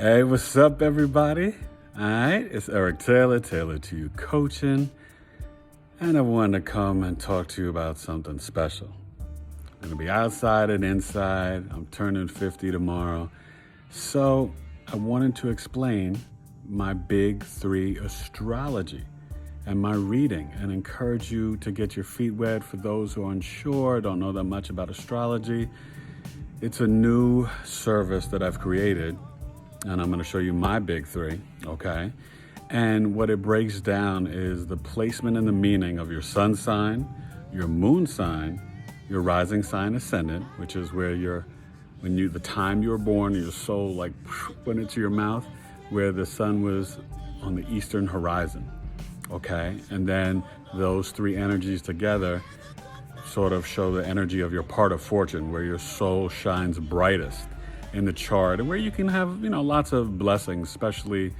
Hey, what's up, everybody? All right, it's Eric Taylor, Taylor to You Coaching, and I wanted to come and talk to you about something special. I'm going to be outside and inside. I'm turning 50 tomorrow. So I wanted to explain my Big 3 astrology and my reading and encourage you to get your feet wet for those who are unsure, don't know that much about astrology. It's a new service that I've created, and I'm going to show you my Big 3, okay? And what it breaks down is the placement and the meaning of your sun sign, your moon sign, your rising sign ascendant, which is where the time you were born, your soul like went into your mouth, where the sun was on the eastern horizon, okay? And then those three energies together sort of show the energy of your part of fortune, where your soul shines brightest in the chart, and where you can have, lots of blessings, especially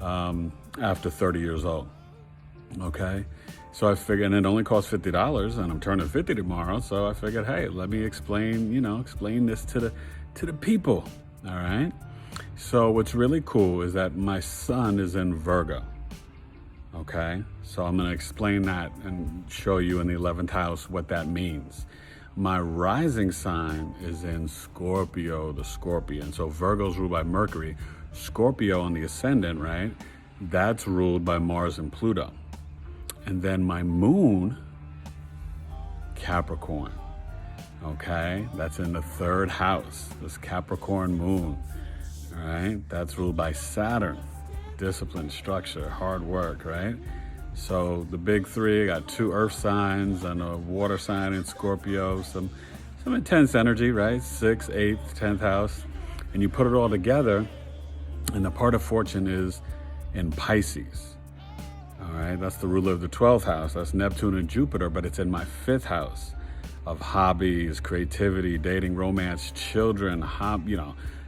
after 30 years old. Okay, so I figured, and it only costs $50, and I'm turning 50 tomorrow, so I figured, hey, let me explain this to the people. All right. So what's really cool is that my sun is in Virgo. Okay, so I'm going to explain that and show you in the 11th house what that means. My rising sign is in Scorpio, the Scorpion. So Virgo's ruled by Mercury. Scorpio on the ascendant, right? That's ruled by Mars and Pluto. And then my moon, Capricorn. Okay, that's in the 3rd house, this Capricorn moon. All right, that's ruled by Saturn. Discipline, structure, hard work, right? So the Big 3, I got 2 earth signs and a water sign in Scorpio, some intense energy, right? 6th, 8th, 10th house. And you put it all together, and the part of fortune is in Pisces. All right, that's the ruler of the 12th house. That's Neptune and Jupiter, but it's in my 5th house of hobbies, creativity, dating, romance, children,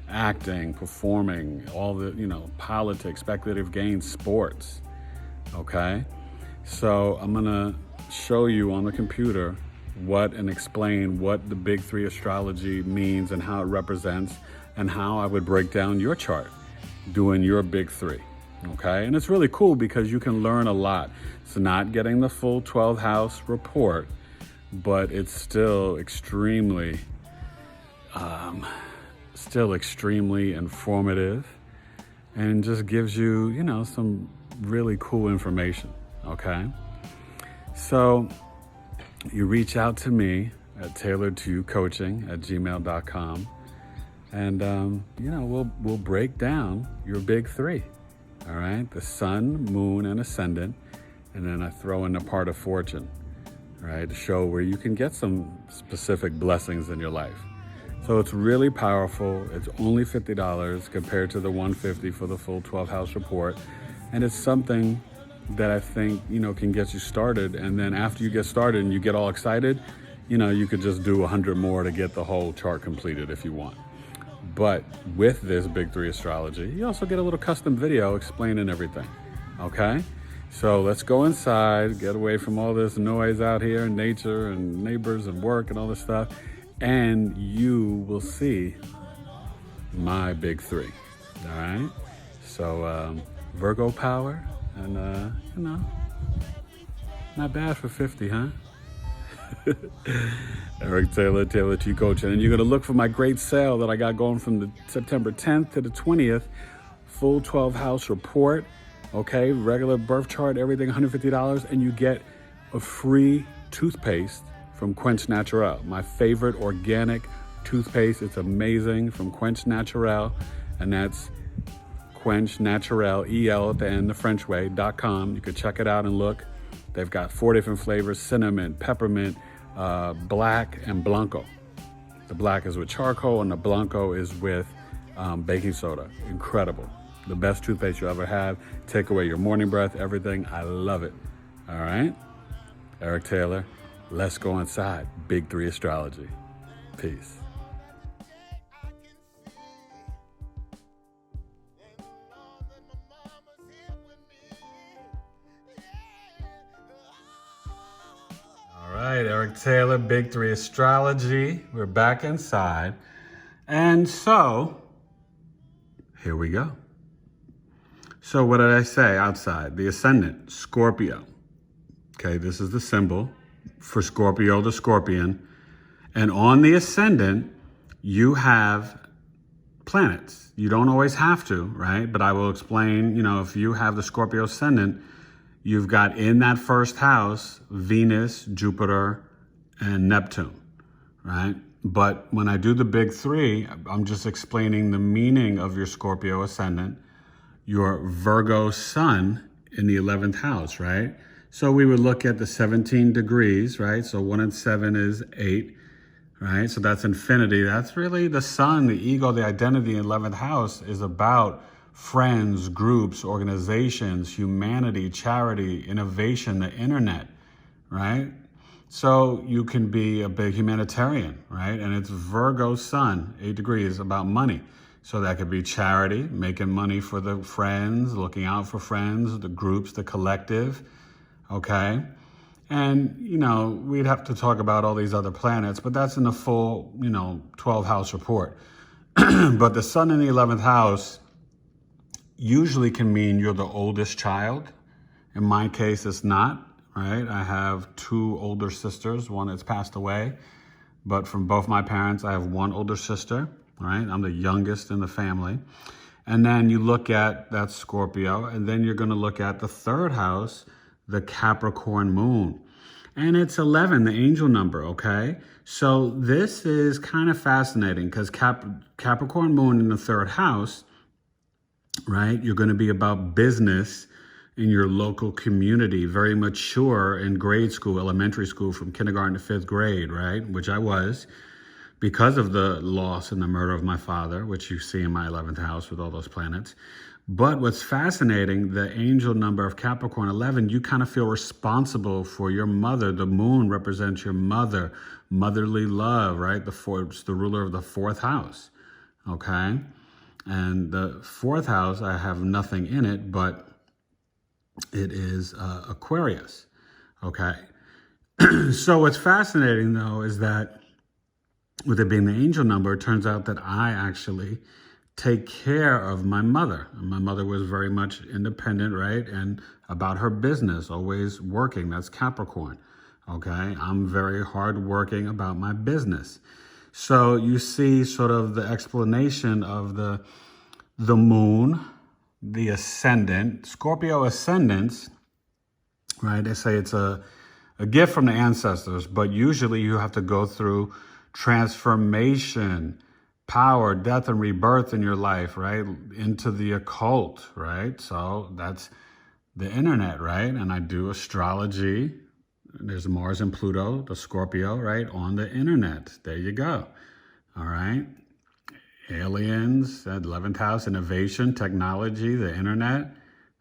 acting, performing, all the, politics, speculative gains, sports. Okay, so I'm gonna show you on the computer explain what the Big 3 astrology means and how it represents, and how I would break down your chart doing your Big 3. Okay, and it's really cool because you can learn a lot. It's not getting the full 12th house report, but it's still extremely informative, and just gives you, some really cool information, okay? So you reach out to me at tailoredtoyoucoaching@gmail.com, and, we'll break down your Big 3, all right? The sun, moon, and ascendant, and then I throw in the part of fortune, all right, to show where you can get some specific blessings in your life. So it's really powerful. It's only $50 compared to the $150 for the full 12 house report. And it's something that I think, can get you started. And then after you get started and you get all excited, you could just do 100 more to get the whole chart completed if you want. But with this Big 3 astrology, you also get a little custom video explaining everything. Okay? So let's go inside, get away from all this noise out here in nature and neighbors and work and all this stuff. And you will see my Big 3. All right? So Virgo power, and not bad for 50, huh? Eric Taylor, Taylor to You Coaching. And you're going to look for my great sale that I got going from the September 10th to the 20th, full 12 house report, okay? Regular birth chart, everything, $150, and you get a free toothpaste from Quench Naturel, my favorite organic toothpaste. It's amazing, from Quench Naturel, and that's Quench Naturel, EL at the end, the French way.com. You could check it out and look. They've got 4 different flavors: cinnamon, peppermint, black, and blanco. The black is with charcoal, and the blanco is with baking soda. Incredible. The best toothpaste you'll ever have. Take away your morning breath, everything. I love it. All right? Eric Taylor, let's go inside. Big 3 astrology. Peace. All right, Eric Taylor, Big 3 astrology. We're back inside. And so, Here we go. So what did I say outside? The Ascendant, Scorpio. Okay, this is the symbol for Scorpio, the Scorpion. And on the Ascendant, you have planets. You don't always have to, right? But I will explain, if you have the Scorpio Ascendant, you've got in that first house, Venus, Jupiter, and Neptune, right? But when I do the big three, I'm just explaining the meaning of your Scorpio Ascendant, your Virgo Sun in the 11th house, right? So we would look at the 17 degrees, right? So 1 and 7 is 8, right? So that's infinity. That's really the sun, the ego, the identity. 11th house is about friends, groups, organizations, humanity, charity, innovation, the internet, right? So you can be a big humanitarian, right? And it's Virgo Sun, 8 degrees, about money. So that could be charity, making money for the friends, looking out for friends, the groups, the collective, okay? And, we'd have to talk about all these other planets, but that's in the full, 12-house report. But the sun in the 11th house usually can mean you're the oldest child. In my case, it's not, right? I have 2 older sisters, one that's passed away. But from both my parents, I have 1 older sister, right? I'm the youngest in the family. And then you look at that Scorpio, and then you're going to look at the 3rd house, the Capricorn moon. And it's 11, the angel number, okay? So this is kind of fascinating because Capricorn moon in the 3rd house, right? You're going to be about business in your local community, very mature in grade school, elementary school, from kindergarten to 5th grade, right? Which I was, because of the loss and the murder of my father, which you see in my 11th house with all those planets. But what's fascinating, the angel number of Capricorn 11, you kind of feel responsible for your mother. The moon represents your mother, motherly love, right? It's the ruler of the 4th house, okay? And the 4th house, I have nothing in it, but it is Aquarius, okay? So what's fascinating, though, is that with it being the angel number, it turns out that I actually take care of my mother. My mother was very much independent, right? And about her business, always working. That's Capricorn, okay? I'm very hardworking about my business. So you see sort of the explanation of the moon, the ascendant, Scorpio ascendants, right? They say it's a gift from the ancestors, but usually you have to go through transformation, power, death, and rebirth in your life, right? Into the occult, right? So that's the internet, right? And I do astrology. There's Mars and Pluto, the Scorpio, right? On the internet. There you go. All right. Aliens, 11th house, innovation, technology, the internet.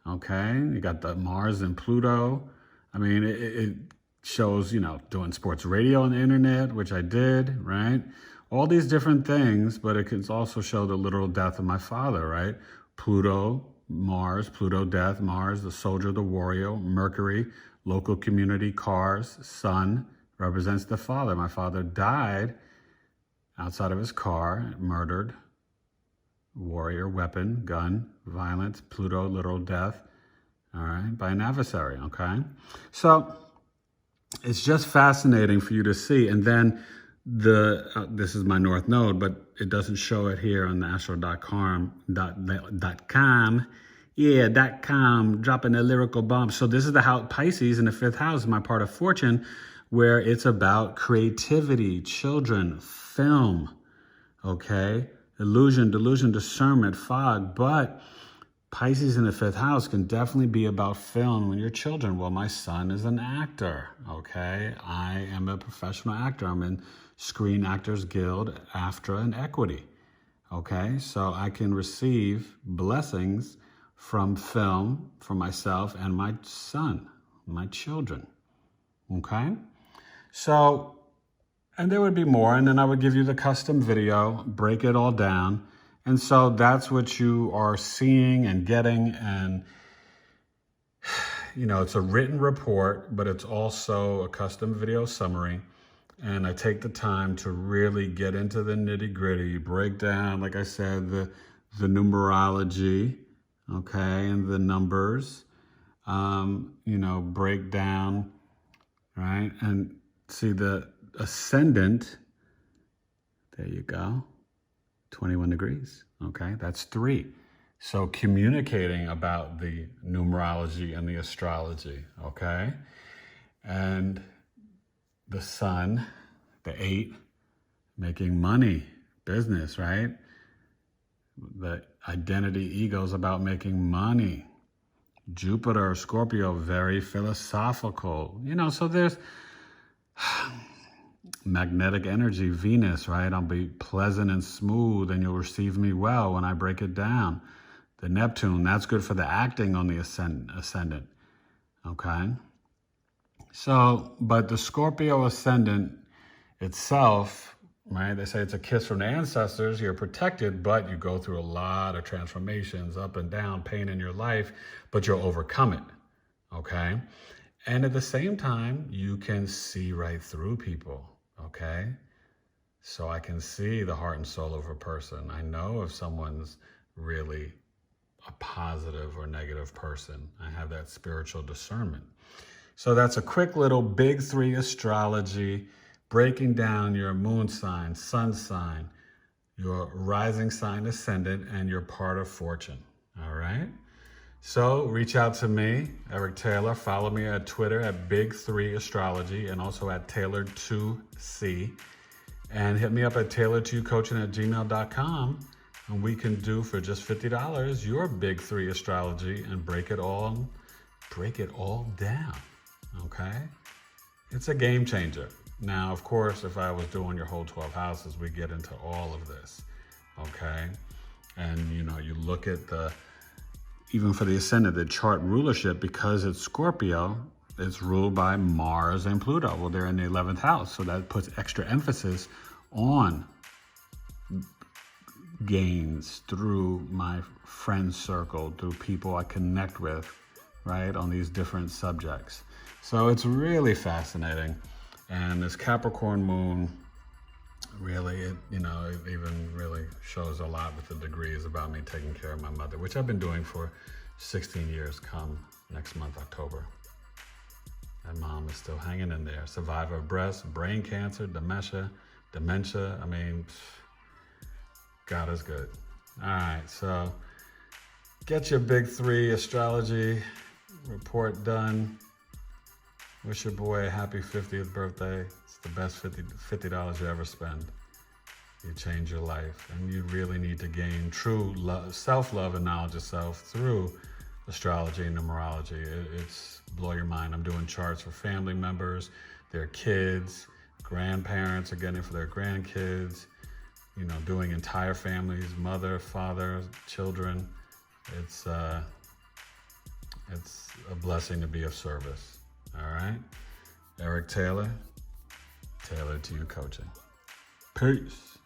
Okay. You got the Mars and Pluto. I mean, it shows, doing sports radio on the internet, which I did, right? All these different things, but it can also show the literal death of my father, right? Pluto, Mars, Pluto, death, Mars, the soldier, the warrior, Mercury, local community, cars, sun, represents the father. My father died outside of his car, murdered, warrior, weapon, gun, violence, Pluto, literal death, all right, by an adversary, okay? So it's just fascinating for you to see. And then this is my North Node, but it doesn't show it here on the astro.com. Yeah, .com, dropping a lyrical bomb. So this is the house, Pisces in the 5th house, my part of fortune, where it's about creativity, children, film, okay? Illusion, delusion, discernment, fog. But Pisces in the 5th house can definitely be about film when you're children. Well, my son is an actor, okay? I am a professional actor. I'm in Screen Actors Guild, AFTRA, and Equity, okay? So I can receive blessings from film for myself and my son, my children, okay? So, and there would be more, and then I would give you the custom video, break it all down. And so that's what you are seeing and getting. And, it's a written report, but it's also a custom video summary. And I take the time to really get into the nitty gritty, break down, like I said, the numerology, okay, and the numbers, break down, right? And see the ascendant, there you go, 21 degrees, okay? That's 3. So communicating about the numerology and the astrology, okay? And the sun, the 8, making money, business, right? The identity ego is about making money. Jupiter, Scorpio, very philosophical. So there's magnetic energy, Venus, right? I'll be pleasant and smooth and you'll receive me well when I break it down. The Neptune, that's good for the acting on the ascendant, okay? So, but the Scorpio ascendant itself, right? They say it's a kiss from the ancestors. You're protected, but you go through a lot of transformations, up and down, pain in your life, but you'll overcome it, okay? And at the same time, you can see right through people, okay? So I can see the heart and soul of a person. I know if someone's really a positive or negative person. I have that spiritual discernment. So that's a quick little big 3 astrology, breaking down your moon sign, sun sign, your rising sign ascendant, and your part of fortune. All right? So reach out to me, Eric Taylor. Follow me at Twitter at Big3Astrology and also at Taylor2C. And hit me up at taylor2coaching@gmail.com. And we can do for just $50 your big 3 astrology and break it all down. Okay? It's a game changer. Now, of course, if I was doing your whole 12 houses, we get into all of this. Okay? And you look at even for the ascendant, the chart rulership, because it's Scorpio, it's ruled by Mars and Pluto. Well, they're in the 11th house, so that puts extra emphasis on gains through my friend circle, through people I connect with, right, on these different subjects. So it's really fascinating. And this Capricorn moon, really, it even really shows a lot with the degrees about me taking care of my mother, which I've been doing for 16 years come next month, October. And mom is still hanging in there. Survivor of breast, brain cancer, dementia. I mean, God is good. All right, so get your big 3 astrology report done. Wish your boy a happy 50th birthday. It's the best $50 you ever spend. You change your life, and you really need to gain true self-love and knowledge of self through astrology and numerology. It's blow your mind. I'm doing charts for family members, their kids, grandparents are getting it for their grandkids. Doing entire families, mother, father, children. It's a blessing to be of service. All right? Eric Taylor, Taylor to You Coaching. Peace.